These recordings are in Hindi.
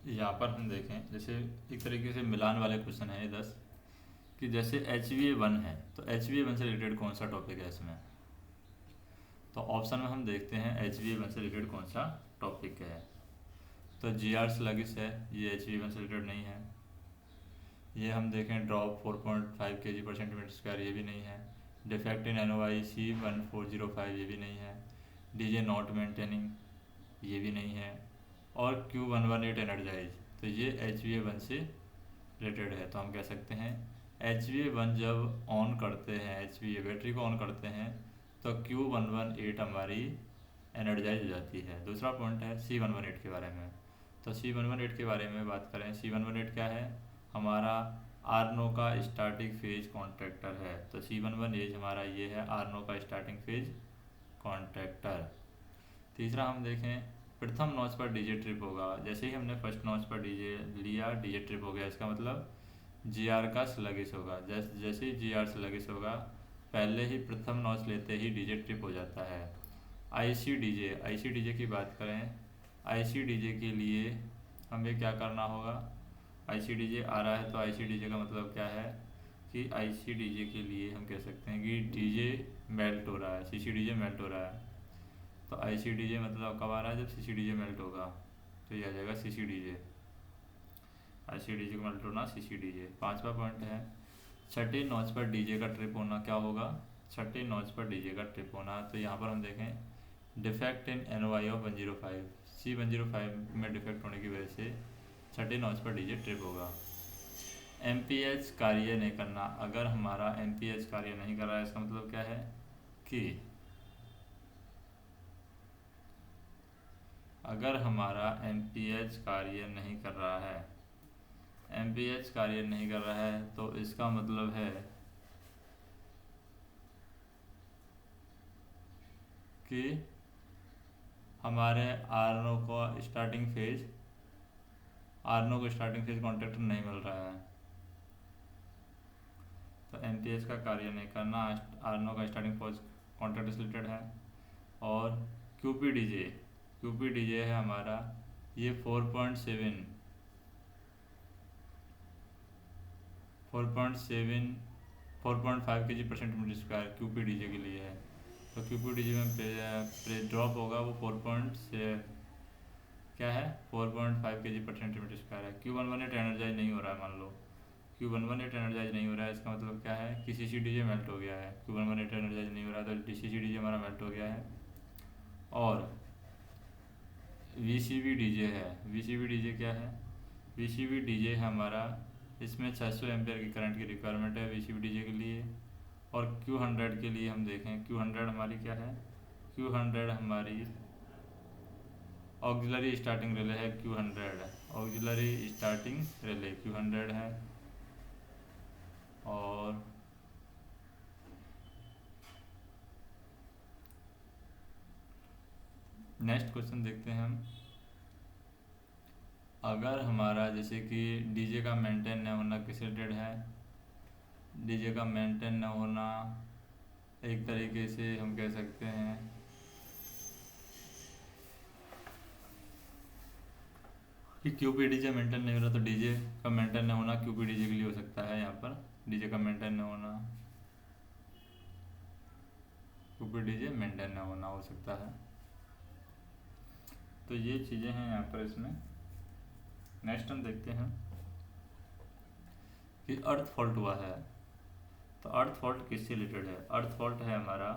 यहाँ पर हम देखें, जैसे एक तरीके से मिलान वाले क्वेश्चन है ये 10, कि जैसे HbA1 है तो HbA1 से रिलेटेड कौन सा टॉपिक है इसमें। तो ऑप्शन में हम देखते हैं HbA1 से रिलेटेड कौन सा टॉपिक है। तो GR स्लगिश है, ये HbA1 से रिलेटेड नहीं है। ये हम देखें ड्रॉप 4.5 kg पर सेंटीमीटर स्क्वायर, ये भी नहीं है। डिफेक्ट इन NOI C1405, ये भी नहीं है। DJ नॉट मेंटेनिंग, ये भी नहीं है। और Q118 एनर्जाइज, तो ये HbA1 से रिलेटेड है। तो हम कह सकते हैं HbA1 जब ऑन करते हैं, HbA बैटरी को ऑन करते हैं तो Q118 हमारी एनर्जाइज हो जाती है। दूसरा पॉइंट है C118 के बारे में। तो C118 के बारे में बात करें, C118 क्या है, हमारा आर्नो का स्टार्टिंग फेज कॉन्ट्रैक्टर है। तो C118 हमारा ये है आर्नो का स्टार्टिंग फेज कॉन्ट्रैक्टर। तीसरा हम देखें, प्रथम नॉच पर डीजे ट्रिप होगा। जैसे ही हमने फर्स्ट नॉच पर डीजे लिया, डीजे ट्रिप हो गया, इसका मतलब जीआर का स्लगिश होगा। जैसे ही जीआर स्लगिश होगा, पहले ही प्रथम नॉच लेते ही डीजे ट्रिप हो जाता है। आईसी डीजे की बात करें, आईसी डीजे के लिए हमें क्या करना होगा, आईसी डीजे आ रहा है तो आईसी डीजे का मतलब क्या है कि आईसी डीजे के लिए हम कह सकते हैं कि डीजे मेल्ट हो रहा है, सीसी डीजे मेल्ट हो रहा है। तो आईसी डीजे मतलब कब आ रहा है, जब सीसी डीजे मेल्ट होगा, तो ये आ जाएगा सीसी डीजे। आईसी डीजे का मेल्ट होना, सीसी डीजे। पांचवा पॉइंट है, छठे नॉच पर डीजे का ट्रिप होना। क्या होगा, छठे नॉच पर डीजे का ट्रिप होना। तो यहाँ पर हम देखें defect in NOI of 105, C105 में डिफेक्ट होने की वजह से छठे नॉच पर डीजे ट्रिप होगा। MPH कार्य नहीं करना, अगर हमारा MPH कार्य नहीं कर रहा है, इसका मतलब क्या है कि अगर हमारा MPH कार्य नहीं कर रहा है, MPH कार्य नहीं कर रहा है, तो इसका मतलब है कि हमारे आर्नो को स्टार्टिंग फेज कॉन्ट्रैक्टर नहीं मिल रहा है। तो MPH का कार्य नहीं करना, आर्नो का स्टार्टिंग फेज कॉन्ट्रैक्टर से रिलेटेड है। और QPDJ है हमारा, ये 4.5 kg पर सेंटीमीटर स्क्वायर QPDJ के लिए है। तो QPDJ में ड्रॉप होगा वो 4.5 kg पर सेंटीमीटर स्क्वायर है। Q118 एनर्जाइज नहीं हो रहा है, मान लो Q118 एनर्जाइज नहीं हो रहा है, इसका मतलब क्या है कि CCDJ मेल्ट हो गया है। Q118 एनर्जाइज नहीं हो रहा है तो CCDJ हमारा मेल्ट हो गया है। और VCBDJ है, VCBDJ क्या है, VCBDJ है हमारा, इसमें 600 एम्पेयर की करंट की रिक्वायरमेंट है VCBDJ के लिए। और Q100 के लिए हम देखें, Q100 हमारी क्या है, Q100 हमारी ऑक्सिलरी स्टार्टिंग रिले है। Q100 auxiliary starting relay Q100 है। और नेक्स्ट क्वेश्चन देखते हैं हम, अगर हमारा जैसे कि डीजे का मेंटेन न होना किस रिलेटेड है, डीजे का मेंटेन न होना एक तरीके से हम कह सकते हैं कि QPDJ मेंटेन नहीं हो रहा, तो डीजे का मेंटेन न होना QPDJ के लिए हो सकता है। यहाँ पर डीजे का मेंटेन न होना, QPDJ मेंटेन न होना हो सकता है। तो ये चीज़ें हैं यहाँ पर इसमें। नेक्स्ट हम देखते हैं कि अर्थ फॉल्ट हुआ है। तो अर्थ फॉल्ट किससे रिलेटेड है, अर्थ फॉल्ट है हमारा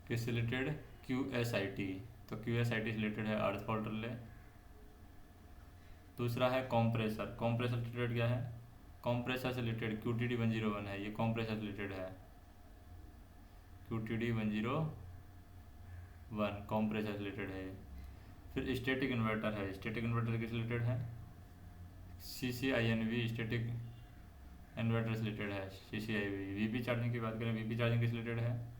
किससे रिलेटेड, QSIT। तो QSIT से रिलेटेड है अर्थ फॉल्ट रिले। दूसरा है कॉम्प्रेसर, कॉम्प्रेसर रिलेटेड क्या है, कॉम्प्रेसर से रिलेटेड QTD101 है, ये कॉम्प्रेसर से रिलेटेड है। QTD101 कॉम्प्रेसर से रिलेटेड है। फिर स्टैटिक इन्वर्टर है, स्टैटिक इन्वर्टर किस रिलेटेड है, CCINV स्टैटिक इन्वर्टर से रिलेटेड है। CCIV। VP चार्जिंग की बात करें, VP चार्जिंग किस रिलेटेड है,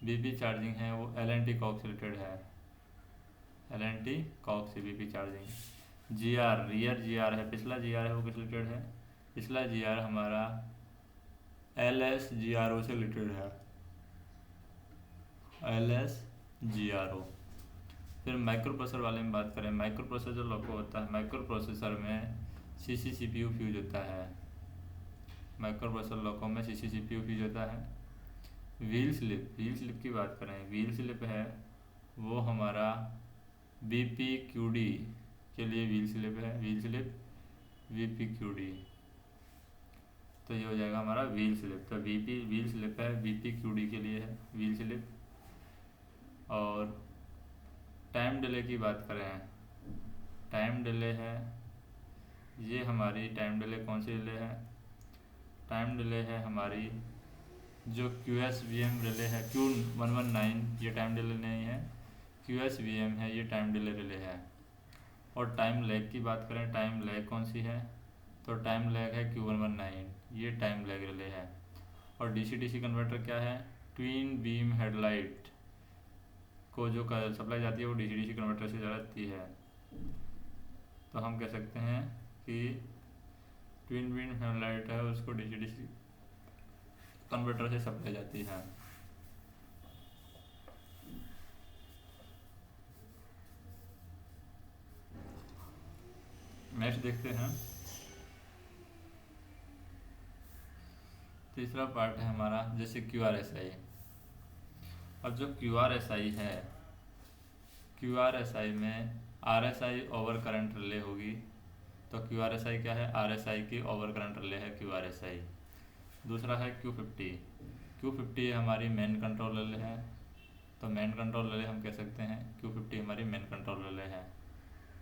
VP चार्जिंग है वो LNT कॉक्स से रिलेटेड है, LNT कॉक्स से VP charging. GR rear GR है, पिछला GR है वो किस रिलेटेड है, पिछला GR हमारा LSGRO से रिलेटेड है, LSGRO। फिर माइक्रो प्रोसेसर वाले में बात करें, माइक्रो प्रोसेसर जो लोको होता है, माइक्रो प्रोसेसर में सीसी सीपीयू फ्यूज होता है। माइक्रो प्रोसेसर लोको में सीसी सीपीयू फ्यूज होता है। व्हील स्लिप, व्हील स्लिप की बात करें, व्हील स्लिप है वो हमारा बीपीक्यूडी के लिए व्हील स्लिप है, व्हील स्लिप बीपीक्यूडी। तो ये हो जाएगा हमारा व्हील स्लिप। तो व्हील स्लिप है बीपीक्यूडी के लिए है व्हील स्लिप। और टाइम डिले की बात करें, टाइम डिले है ये हमारी, टाइम डिले कौन सी डिले है, टाइम डिले है हमारी जो QSVM रिले है, Q119, ये टाइम डिले नहीं है, QSVM है, ये टाइम डिले रिले है। और टाइम लैग की बात करें, टाइम लैग कौन सी है, तो टाइम लैग है Q119, ये टाइम लैग रिले है। और DC-DC कन्वर्टर क्या है, ट्विन बीम हेडलाइट को जो सप्लाई जाती है वो DC-DC कन्वर्टर से जाती है। तो हम कह सकते हैं कि ट्विन बीम हेडलाइट है उसको DC-DC कन्वर्टर से सप्लाई जाती है। नेक्स्ट देखते हैं, तीसरा पार्ट है हमारा जैसे QRSI। अब जो QRSI है, QRSI में RSI ओवर करंट रिले होगी। तो QRSI क्या है, RSI की ओवर करंट रिले है QRSI। दूसरा है Q50, Q50 हमारी मेन कंट्रोल रिले है। तो मेन कंट्रोल रिले हम कह सकते हैं Q50 हमारी मेन कंट्रोल रिले है।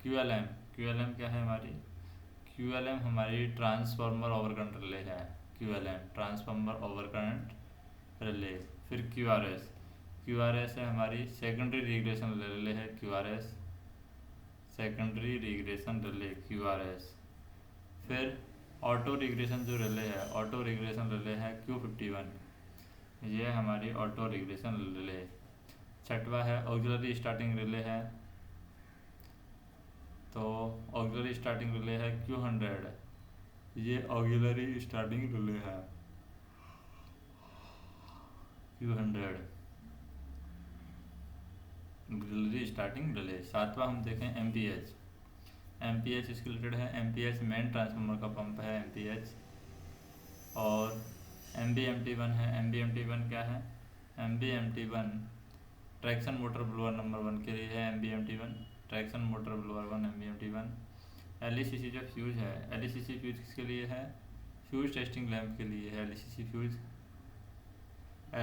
QLM, QLM क्या है हमारी, QLM हमारी ट्रांसफार्मर ओवर करंट रिले है, QLM transformer over current relay. फिर QRS, QRS है हमारी सेकेंडरी रिग्रेशन रिले है QRS, secondary regression relay QRS। फिर ऑटो रिग्रेशन जो रिले है, ऑटो रिग्रेशन रिले है Q51, ये हमारी ऑटो रिग्रेशन रिले। छठवा है ऑक्सिलरी स्टार्टिंग रिले है, तो ऑक्सिलरी स्टार्टिंग रिले है Q100, ये ऑक्सिलरी स्टार्टिंग रिले है Q100, ऑक्सिलरी स्टार्टिंग रिले। सातवां हम देखें MPH, MPH इसके रिलेटेड है, MPH मेन ट्रांसफार्मर का पंप है MPH। और MBMT1 है, MBMT1 क्या है, MBMT1 traction motor blower number 1 के लिए है MBMT1, traction motor blower 1 MBMT1। LECC जो फ्यूज है, LECC फ्यूज किसके लिए है, फ्यूज टेस्टिंग लैंप के लिए है LECC fuse,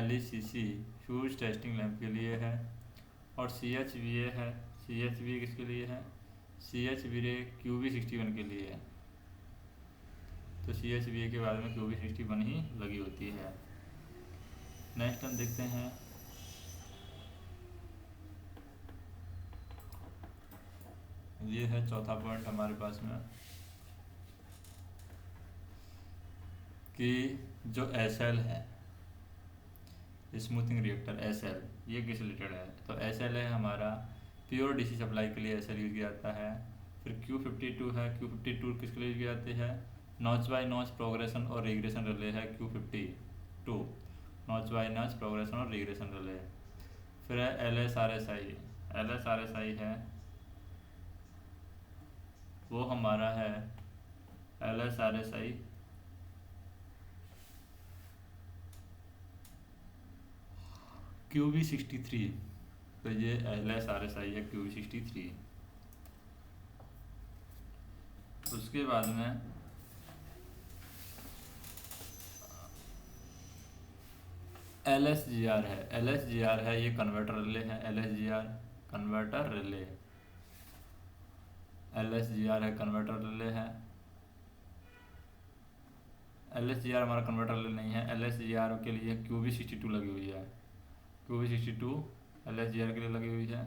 LECC fuse testing lamp के लिए है। और CHVA है, CHVA किसके लिए है, CHVA QB61 के लिए है। तो CHVA के बाद में QB61 ही लगी होती है। नेक्स्ट हम देखते हैं ये है चौथा पॉइंट हमारे पास में कि जो SL है, स्मूथिंग रिएक्टर SL, ये किस रिलेटेड है, तो SL है हमारा प्योर DC सप्लाई के लिए SL यूज किया जाता है। फिर Q52 है, Q52 किसके लिए यूज किया जाती है, नॉच बाय नॉच प्रोग्रेशन और रिग्रेशन रिले है Q52, notch by notch progression और रिग्रेशन रिले। फिर है LSRSI, LSRSI है वो हमारा है LSRSI QB63, तो ये LSRSI है QB63। उसके बाद में LSGR है, LSGR है ये कन्वर्टर रिले है, LSGR कन्वर्टर रिले, LSGR है कन्वर्टर रिले है। LSGR हमारा कन्वर्टर रिले नहीं है, LSGR के लिए QB62 लगी हुई है, QB62 LSGR के लिए लगी हुई है।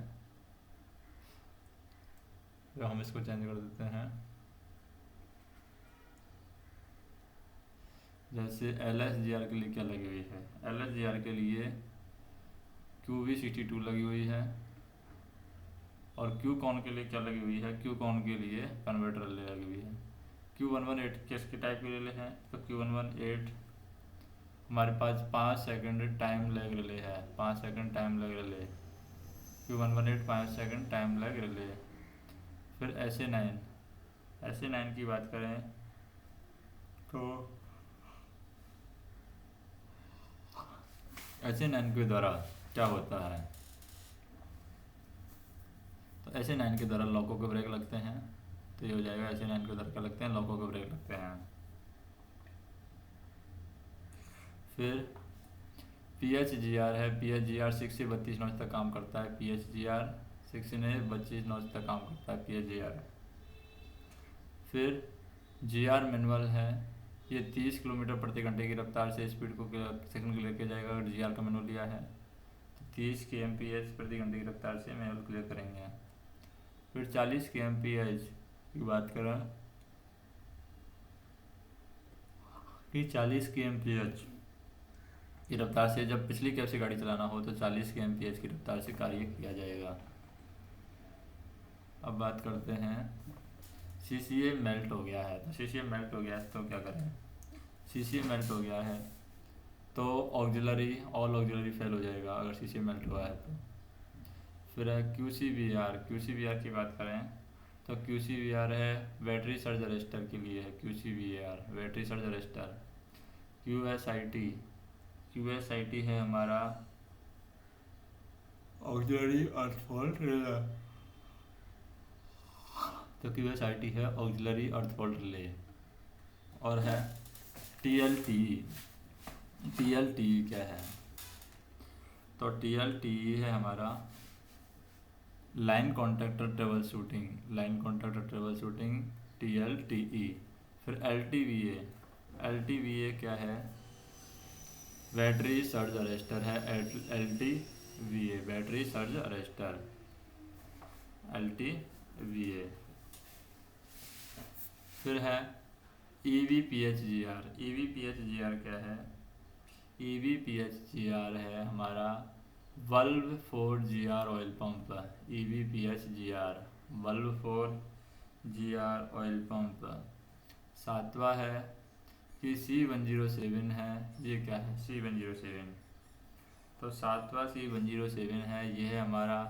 तो हम इसको चेंज कर देते हैं, जैसे LSGR के लिए क्या लगी हुई है, LSGR के लिए QB62 लगी हुई है। और Qcon के लिए क्या लगी हुई है, Qcon के लिए कन्वर्टर रिले लगी हुई है। Q118 किसके टाइप के रिले हैं, तो Q118 हमारे पास 5 सेकंड टाइम लैग रिले है, 5 second time lag relay. Q118 5 second time lag relay. फिर SA9 की बात करें तो SA9 के द्वारा क्या होता है, तो SA9 के द्वारा लॉको के ब्रेक लगते हैं। तो ये हो जाएगा SA9 के द्वारा क्या लगते हैं, लॉको के ब्रेक लगते हैं। फिर PHGR है, PHGR 6 से 32 नॉच तक काम करता है। PHGR 6 से 32 नॉच तक काम करता है PHGR। फिर GR मैनुअल है, ये 30 किलोमीटर प्रति घंटे की रफ्तार से स्पीड को सेकंड क्लियर किया जाएगा। अगर GR का मैनुअल लिया है तो 30 kmph प्रति घंटे की रफ्तार से मैनुअल क्लियर करेंगे। फिर 40 kmph की बात करें कि 40 kmph की रफ्तार से जब पिछली कैब से गाड़ी चलाना हो तो 40 kmph की रफ्तार से कार्य किया जाएगा। अब बात करते हैं CCA मेल्ट हो गया है, तो CCA मेल्ट हो गया है तो क्या करें। CCA मेल्ट हो गया है तो ऑल ऑक्सिलरी फेल हो जाएगा अगर CCA मेल्ट हुआ है तो। फिर है QCVR की बात करें तो QCVR है बैटरी सर्ज अरेस्टर के लिए है। QCVR battery surge arrester. QSIT है हमारा ऑक्सिलरी अर्थ फॉल्ट रिले। तो QSIT है ऑक्सिलरी अर्थ फॉल्ट रिले। और है TLTE क्या है, तो TLTE है हमारा line contractor trouble shooting TLTE। फिर LTVA क्या है, बैटरी सर्ज अरेस्टर है। LTVA battery surge arrester LTVA। फिर है EVPHGR क्या है, EVPHGR है हमारा valve for GR oil pump. EVPHGR valve for GR oil pump. सातवां है कि C107 है, ये क्या है C107, तो सातवां C107 है, ये है हमारा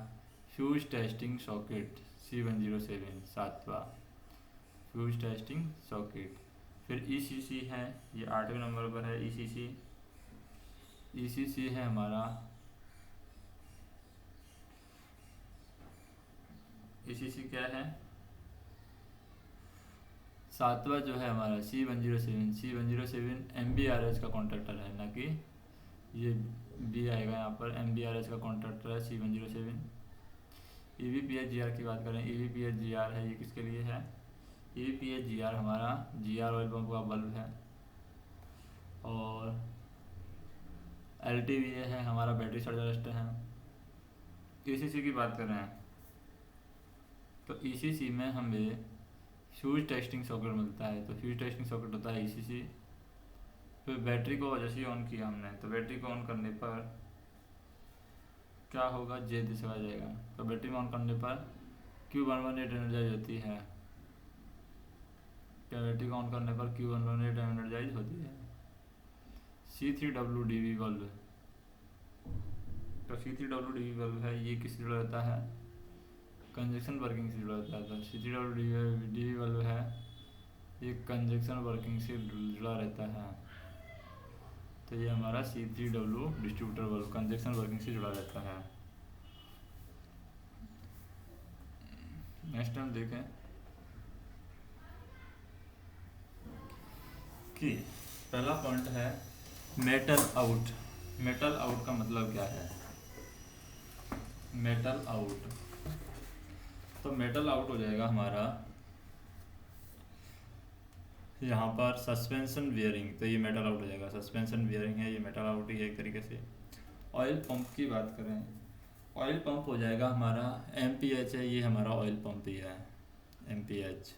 फ्यूज टेस्टिंग सॉकेट। C107 सातवां फ्यूज टेस्टिंग सॉकेट। फिर ECC है, ये 8वें नंबर पर है। ECC है हमारा ECC क्या है, सातवां जो है हमारा C107 MBRH का कॉन्ट्रैक्टर है, ना कि ये B आएगा यहाँ पर। MBRH का कॉन्ट्रैक्टर है C107। EVPHGR की बात करें, EVPHGR है, ये किसके लिए है, EVPHGR हमारा GR ऑयल पंप का बल्ब है। और LTVA है हमारा बैटरी सर्ज अरेस्टर है। ECC की बात कर रहे हैं तो ECC में हमें फ्यूज टेस्टिंग सॉकेट मिलता है, तो फ्यूज टेस्टिंग सॉकेट होता है ECC। फिर बैटरी को जैसे ही ऑन किया हमने, तो बैटरी को ऑन करने पर क्या होगा, J दिखाया जाएगा। तो बैटरी में ऑन करने पर Q118 एनर्जाइज होती है। क्या बैटरी को ऑन करने पर Q118 एनर्जाइज होती है। C3WDV बल्ब, तो C3WDV बल्ब है, ये किससे जुड़ा रहता है, कंजक्शन वर्किंग से जुड़ा रहता है। तो C3WDV बल्ब है, ये कंजक्शन वर्किंग से जुड़ा रहता है। तो ये हमारा C3W distributor bulb conjunction working से जुड़ा रहता है। नेक्स्ट हम देखें कि पहला पॉइंट है मेटल आउट। मेटल आउट का मतलब क्या है, मेटल आउट, तो मेटल आउट हो जाएगा हमारा यहाँ पर सस्पेंशन बियरिंग। तो ये मेटल आउट हो जाएगा, सस्पेंशन बियरिंग है, ये मेटल आउट ही है एक तरीके से। ऑयल पंप की बात करें, ऑयल पंप हो जाएगा हमारा MPH है, ये हमारा ऑयल पंप ही है MPH।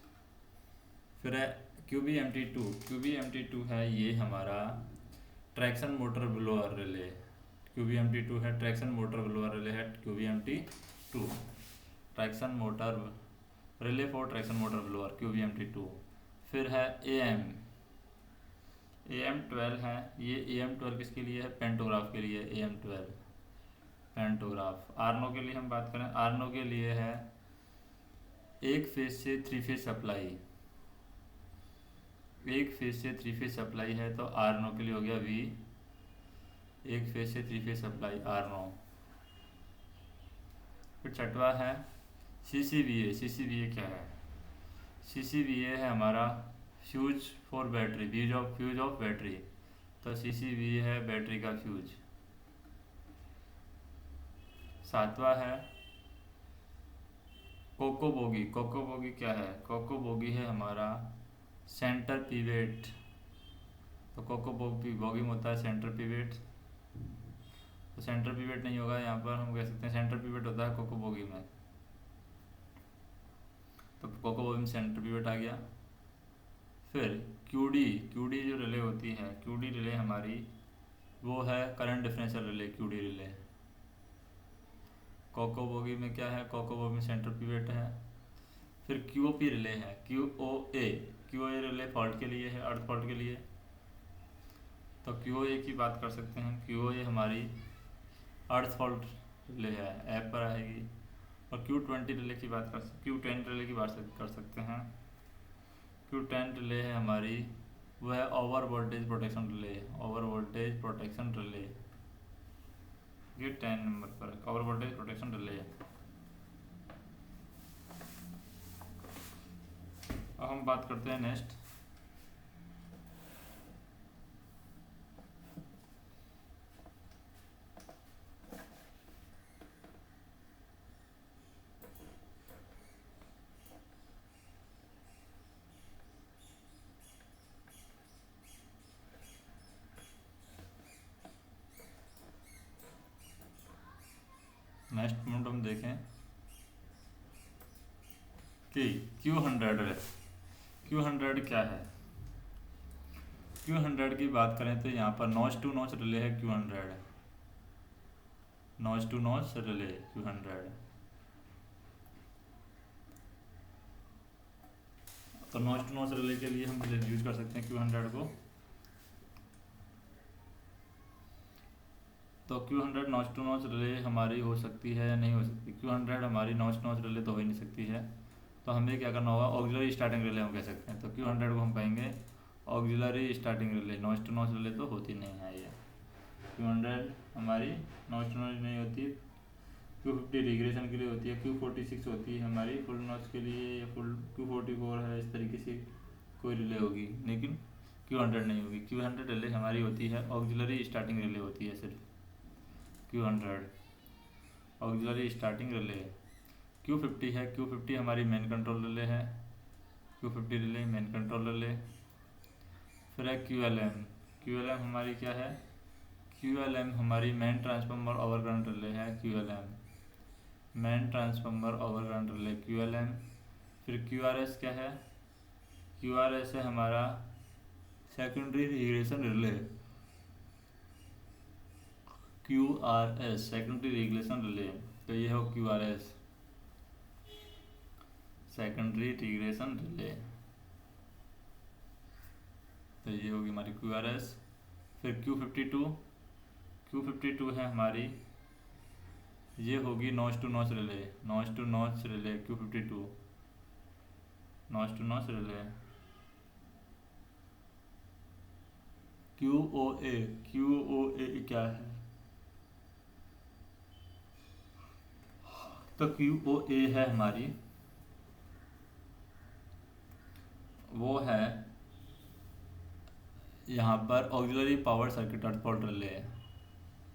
फिर है QBMT2 है, ये हमारा traction motor blower relay. QBMT2 है ट्रैक्शन मोटर ब्लोअर रिले है QBMT2, traction motor relay for traction motor blower QBMT2। फिर है AM12 है, ये AM12 किसके लिए है, पेंटोग्राफ के लिए AM12। पैंटोग्राफ। आर्नो के लिए हम बात करें, आर्नो के लिए है एक फेज से थ्री फेज सप्लाई, एक फेज से थ्री फेज सप्लाई है तो आर्नो के लिए हो गया वी, एक फेज से थ्री फेज सप्लाई आर्नो। फिर छठवा है CCVA। CCVA क्या है? CCVA है हमारा fuse for battery, fuse of battery. तो CCVA है बैटरी का फ्यूज। सातवां है कोकोबोगी। कोकोबोगी क्या है? कोकोबोगी है हमारा सेंटर पिवेट। तो कोकोबोगी बोगी में होता है सेंटर पिवेट, तो सेंटर पिवेट नहीं होगा यहाँ पर, हम कह सकते हैं सेंटर पिवेट होता है कोकोबोगी में। तो कोकोबोगी में सेंटर पिवेट आ गया। फिर क्यूडी जो रिले होती है, क्यूडी रिले हमारी वो है current differential relay, QD relay. कोकोबोगी में क्या है? कोकोबोगी में सेंटर पिवेट है। फिर क्यूओपी रिले है, क्यूओए रिले फॉल्ट के लिए है, अर्थ फॉल्ट के लिए। तो क्यूओए की बात कर सकते हैं, क्यूओए हमारी अर्थ फॉल्ट रिले है, ऐप पर आएगी। और Q20 रिले की बात Q10 रिले की बात कर सकते हैं। Q10 रिले है हमारी, वो है over voltage protection relay, over voltage protection relay, ये 10 नंबर पर ओवर वोल्टेज प्रोटेक्शन रिले। अब हम बात करते हैं नेक्स्ट पॉइंट हम देखें कि Q100 है। Q100 क्या है? Q100 की बात करें तो यहाँ पर नॉच टू नॉच रिले है Q100, notch to notch relay Q100। तो नॉच टू नॉच रिले के लिए हम यूज कर सकते हैं Q100 को। तो Q100 notch to notch relay हमारी हो सकती है या नहीं हो सकती? Q100 हमारी नॉच टू नॉच रिले तो हो ही नहीं सकती है, तो हमें क्या करना होगा? ऑक्सिलरी स्टार्टिंग रिले हम कह सकते हैं। तो Q100 को हम कहेंगे auxiliary starting relay, notch to notch relay तो होती नहीं है ये। Q100 हमारी नॉच टू नॉच नहीं होती, Q50 रिग्रेशन के लिए होती है, Q46 होती है हमारी फुल नॉच के लिए, या फुल Q44 है, इस तरीके से कोई रिले होगी, लेकिन Q100 नहीं होगी। Q100 रिले हमारी होती है ऑक्सिलरी स्टार्टिंग रिले होती है सिर्फ Q100 auxiliary starting relay. Q50 है, Q50 हमारी मेन कंट्रोल रिले है, Q50 relay main control relay. फिर है QLM हमारी क्या है? QLM हमारी main transformer over current relay है, QLM main transformer over current relay QLM। फिर QRS क्या है? QRS है हमारा secondary regulation relay, QRS secondary regulation relay. तो ये हो QRS सेकेंडरी रेगुलेशन रिले, तो ये होगी हमारी QRS। फिर Q52 है हमारी, ये होगी notch to notch relay, notch to notch relay Q52 notch to notch relay. QOA क्या है? तो QOA है हमारी, वो है यहाँ पर auxiliary power circuit earth fault relay है,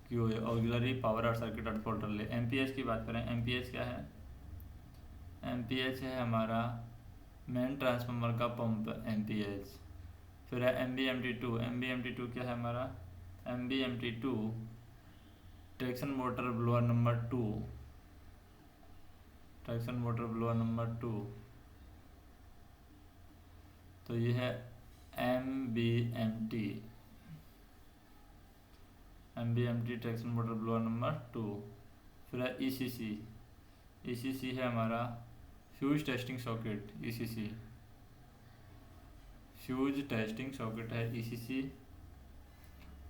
QOA auxiliary power earth circuit earth fault relay. MPH की बात करें, MPH क्या है? MPH है हमारा मेन ट्रांसफार्मर का पंप MPH। फिर है MBMT2 क्या है हमारा? MBMT2 traction motor blower number 2, traction motor blower number 2। तो ये है MBMT traction motor blower number 2। फिर है ECC है हमारा fuse testing socket, ECC fuse testing socket है ECC।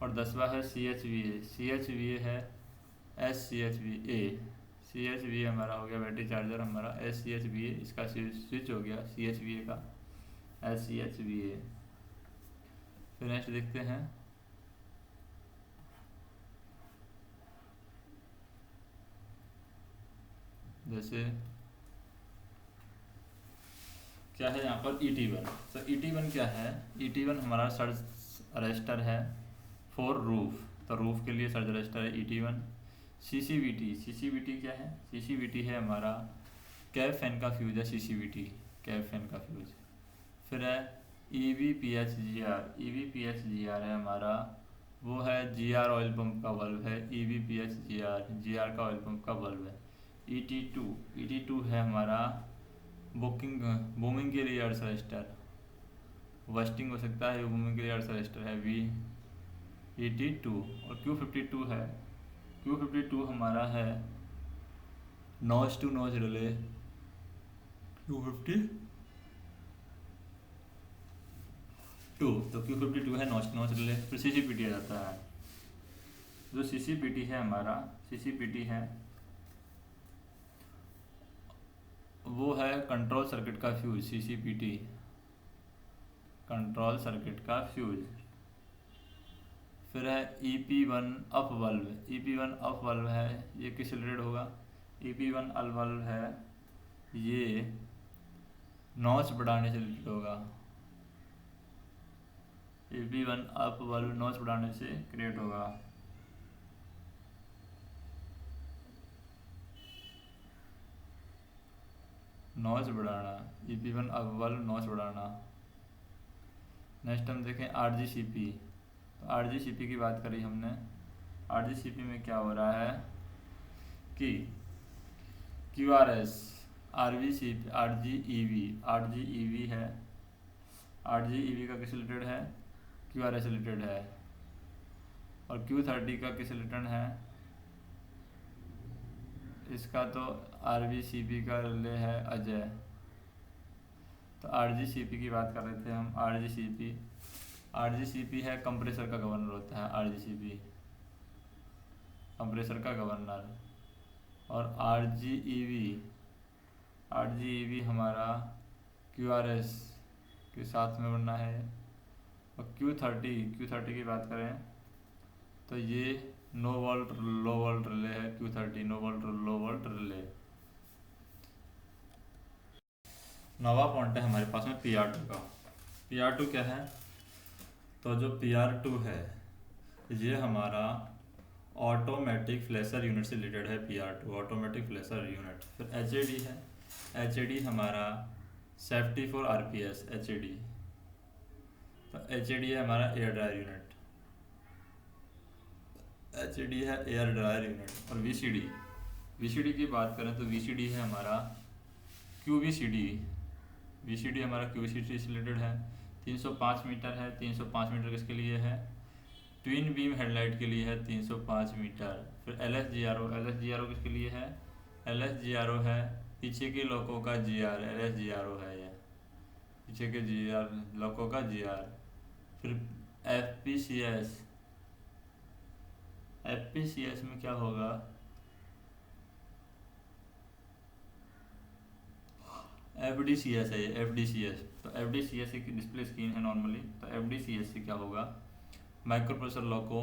और 10वां है CHVA है SCHVA हमारा हो गया बैटरी चार्जर हमारा SCHVA, इसका स्विच हो गया CHVA का SCHVA। फिर नेक्स्ट देखते हैं जैसे क्या है यहाँ पर ET1। तो ET1 क्या है, ET1 हमारा सर्ज रजिस्टर है फॉर रूफ, तो रूफ के लिए सर्ज रजिस्टर है ET1। CCVT क्या है, CCVT है हमारा कैब फैन का फ्यूज है, CCVT कैब फैन का फ्यूज। फिर है EVPHGR है हमारा, वो है GR ऑयल पंप का बल्ब है, EVPHGR का ऑयल पंप का बल्ब है। ET2 है हमारा बूमिंग के लिए अर्थ रजिस्टर, वस्टिंग हो सकता है, बूमिंग के लिए अर्थ रजिस्टर है ET2। और Q52 हमारा है notch to notch relay, Q52 तो Q52 है नॉच टू नॉच रिले। फिर CCPT आ जाता है, जो CCPT है हमारा, CCPT है वो है कंट्रोल सर्किट का फ्यूज, CCPT कंट्रोल सर्किट का फ्यूज। फिर है EP1 अप बल्ब है, ये किस रिलेटेड होगा, EP1 अप बल्ब है, ये नॉच बढ़ाने से रिलेटेड होगा, EP1 अप बल्ब नॉच बढ़ाने से क्रिएट होगा। नॉच बढ़ाना, EP1 अप बल्ब नॉच बढ़ाना। नेक्स्ट हम देखें RGCP। तो RGCP की बात करी हमने, RGCP में क्या हो रहा है कि QRS RGEV है, RGEV का किस रिलेटेड है, QRS रिलेटेड है। और Q30 का किस रिलेटेड है, इसका तो RGCP का रिले है अजय। तो RGCP की बात कर रहे थे हम, RGCP है कंप्रेसर का गवर्नर होता है, RGCP कंप्रेसर का गवर्नर। और RGEV हमारा QRS के साथ में बनना है। और Q30 की बात करें तो ये नो वोल्ट लो वोल्ट रिले है, Q30 नो वोल्ट लो वोल्ट रिले। नवा पॉइंट है हमारे पास में PR2 का। PR2 क्या है, तो जो PR2 है ये हमारा ऑटोमेटिक फ्लैशर यूनिट से रिलेटेड है, PR2 ऑटोमेटिक फ्लैशर यूनिट। फिर HAD है, HAD हमारा सेफ्टी फॉर RPS HAD। तो HAD है हमारा एयर ड्रायर यूनिट, HAD है एयर ड्रायर यूनिट। और VCD की बात करें तो VCD है हमारा QVCD हमारा QVCD से रिलेटेड है, 305 मीटर है। 305 मीटर किसके लिए है, ट्विन बीम हेडलाइट के लिए है 305 मीटर। फिर LSGRO किसके लिए है, LSGRO है पीछे के लोगों का GR, LSGRO है ये पीछे के GR लोगों का GR। फिर FPCS में क्या होगा, FDCS है ये, FDCS। तो FDCS की डिस्प्ले स्क्रीन है नॉर्मली, तो FDCS से क्या होगा, माइक्रो प्रोसेसर लोको,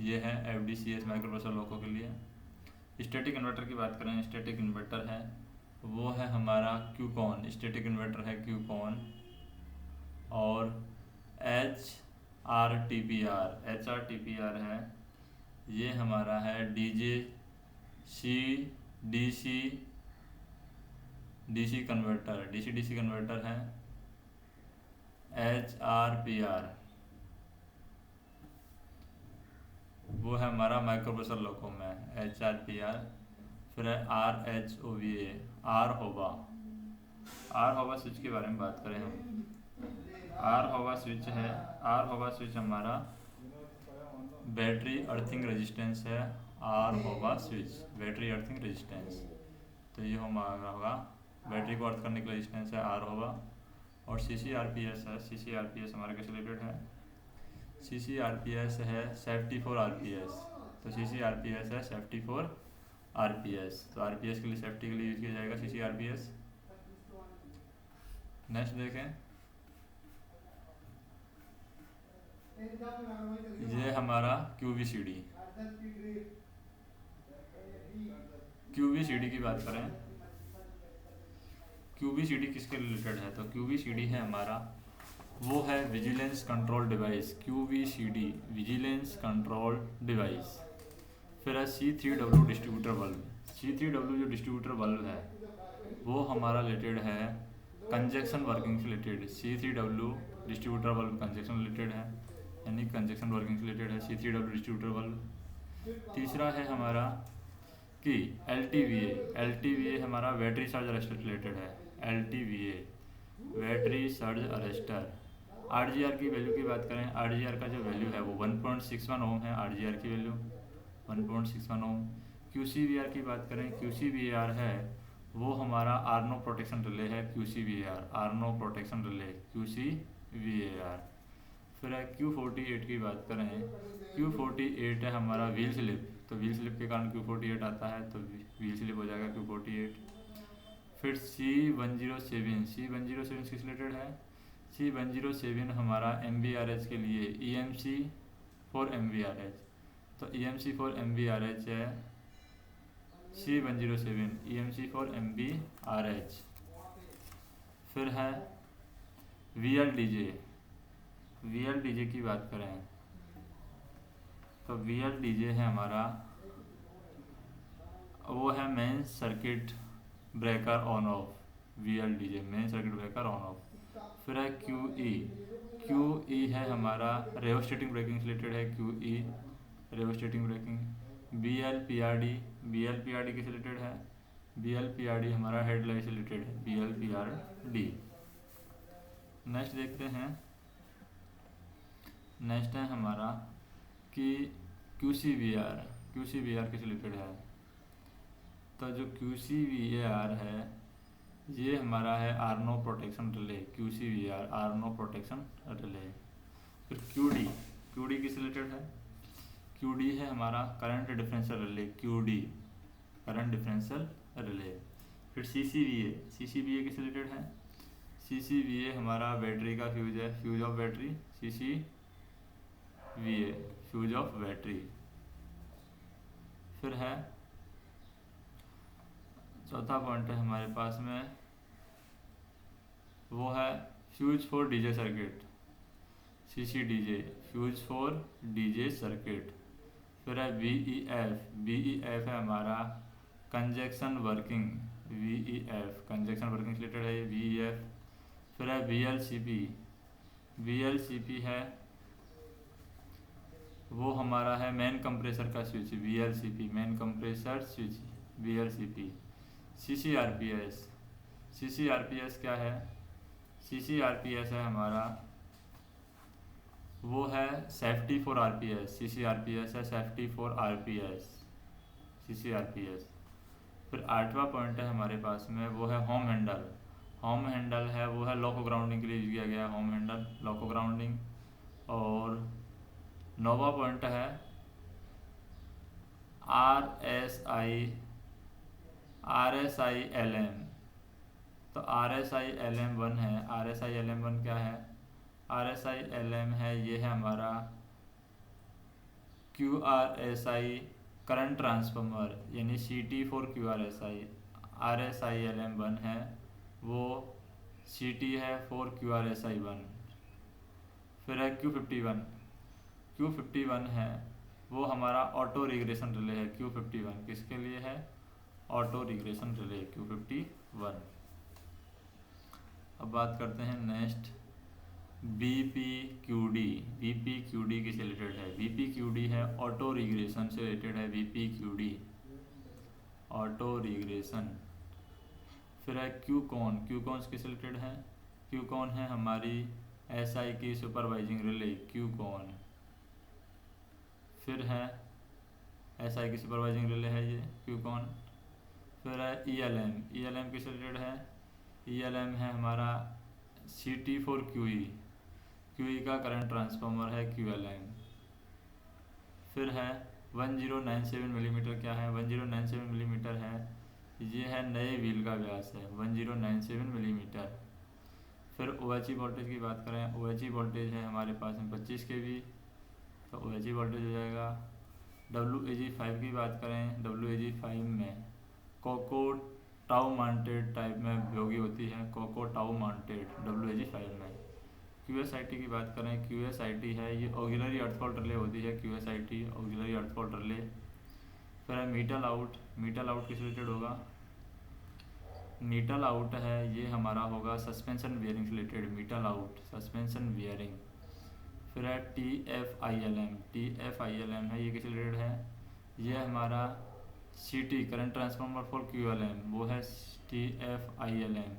ये है FDCS माइक्रो प्रोसेसर लोको के लिए। स्टैटिक इन्वर्टर की बात करें, स्टैटिक इन्वर्टर है वो है हमारा QCON, स्टैटिक इन्वर्टर है QCON। और HRTPR है, ये हमारा है DC कन्वर्टर है HRPR, वो है हमारा माइक्रो प्रोसेसर लोको में HRPR। फिर है RHOVA, आर होवा स्विच के बारे में बात करें हम, आर होवा स्विच हमारा बैटरी अर्थिंग रेजिस्टेंस है, आर होवा स्विच बैटरी अर्थिंग रेजिस्टेंस। तो ये हमारा होगा बैटरी को अर्थ करने के रेजिस्टेंस है आर होगा। और CCRPS है, CCRPS हमारे कैसे रिलेटेड है, CCRPS है सेफ्टी फॉर RPS, तो C C R P S है safety for R P S. तो आर पी एस के लिए सेफ्टी के लिए यूज किया जाएगा C C R P S. Next देखें, ये हमारा QVCD। QVCD की बात करें, QVCD किसके रिलेटेड है? तो QVCD है हमारा, वो है vigilance control device. QVCD vigilance control device. फिर है C3W डिस्ट्रीब्यूटर बल्ब। C3W जो डिस्ट्रीब्यूटर बल्ब है वो हमारा रिलेटेड है कंजक्शन वर्किंग से related. C3W distributor bulb conjunction related है, यानी कंजक्शन वर्किंग से रिलेटेड है C3W डिस्ट्रीब्यूटर बल्ब। तीसरा है हमारा कि LTVA हमारा बैटरी सर्ज अरेस्टर रिलेटेड है। LTVA battery surge arrester. RGR की वैल्यू की बात करें, RGR का जो वैल्यू है वो 1.61 ओम है। RGR की वैल्यू 1.61 ओम। QCVR की बात करें, QCVR है वो हमारा आर्नो प्रोटेक्शन रिले है। QCVR आर्नो protection relay QCVAR। फिर है Q48 की बात करें, Q48 है हमारा व्हील स्लिप। तो व्हील स्लिप के कारण Q48 आता है, तो व्हील स्लिप हो जाएगा Q48। फिर C107 किस रिलेटेड है? C107 हमारा MVRH के लिए EMC फॉर MVRH। तो EMC फॉर MVRH है C107 EMC फॉर MVRH। फिर है VLDJ की बात करें तो VLDJ है हमारा, वो है main circuit breaker on off. VLDJ main circuit breaker on off. फिर है QE है हमारा रेवोस्टेटिंग ब्रेकिंग से रिलेटेड है। QE rheostatic braking. BLPRD किस रिलेटेड है? BLPRD हमारा हेडलाइट से रिलेटेड है। BLPRD। नेक्स्ट देखते हैं, नेक्स्ट है हमारा कि QCVR किस रिलेटेड है? तो जो QCVAR है ये हमारा है आर्नो protection relay. QCVAR आर्नो protection relay. फिर QD किस रिलेटेड है? QD है हमारा current differential relay. QD current differential relay. फिर CCVA किस रिलेटेड है? CCVA हमारा बैटरी का फ्यूज है, fuse of battery. CCVA fuse of battery. फिर है चौथा पॉइंट है हमारे पास में, वो है fuse for DJ circuit. CCDJ fuse for DJ circuit. फिर है BEF है हमारा conjunction working. Conjunction working related है ये BEF। फिर है VLCP है वो हमारा है मेन कंप्रेसर का switch. VLCP main compressor switch VLCP। CCRPS क्या है? CCRPS है हमारा, वो है सेफ्टी फॉर RPS। CCRPS है सेफ्टी फॉर RPS CCRPS। फिर आठवां पॉइंट है हमारे पास में, वो है होम हैंडल है वो है लॉको ग्राउंडिंग के लिए यूज किया गया है। Home handle loco grounding. और नौवां पॉइंट है RSI-LM। तो RSI-LM1 है। RSI-LM1 क्या है? RSI-LM है ये है हमारा QRSI करंट ट्रांसफार्मर, यानी CT फॉर QRSI। RSI-LM1 है वो CT है फॉर QRSI1। फिर है Q51 है वो हमारा ऑटो रिग्रेशन रिले है। Q51 किसके लिए है? Auto regression relay Q51। अब बात करते हैं नेक्स्ट BPQD किस रिलेटेड है? BPQD है ऑटो रिग्रेशन से रिलेटेड है। BPQD auto regression. फिर है QCON किस रिलेटेड है? QCON है हमारी SI की सुपरवाइजिंग रिले QCON। फिर है SI की सुपरवाइजिंग रिले है ये QCON। फिर है ELM किस रिलेटेड है? ELM है हमारा CT फॉर QE का करंट ट्रांसफार्मर है QLM। फिर है 1097 मिलीमीटर क्या है, 1097 मिलीमीटर है, ये है नए व्हील का व्यास है 1097 मिलीमीटर। फिर OHE वोल्टेज की बात करें, OHE वोल्टेज है हमारे पास में 25 kV, तो OHE वोल्टेज हो जाएगा। WAG5 की बात करें, WAG5 में कोको टाउ माउंटेड टाइप में उपयोगी होती है, कोको टाउ माउंटेड WAG5 में। QSIT की बात करें, QSIT है ये ऑक्सिलरी अर्थफॉल्ट रिले होती है, QSIT ऑक्सिलरी अर्थफॉल्ट रिले। फिर है मीटल आउट, मीटल आउट किस रिलेटेड होगा, मीटल आउट है ये हमारा होगा सस्पेंशन बियरिंग से related, metal out suspension bearing. फिर है TFILM, TFILM है ये किस रिलेटेड है, ये हमारा CT current transformer for QLM, वो है TFILM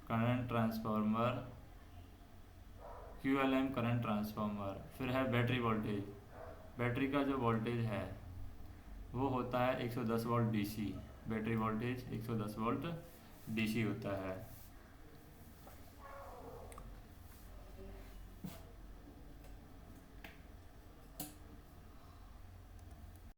current transformer, QLM current transformer. फिर है बैटरी वोल्टेज, बैटरी का जो वोल्टेज है वो होता है 110 volt DC, battery voltage 110 volt DC होता है।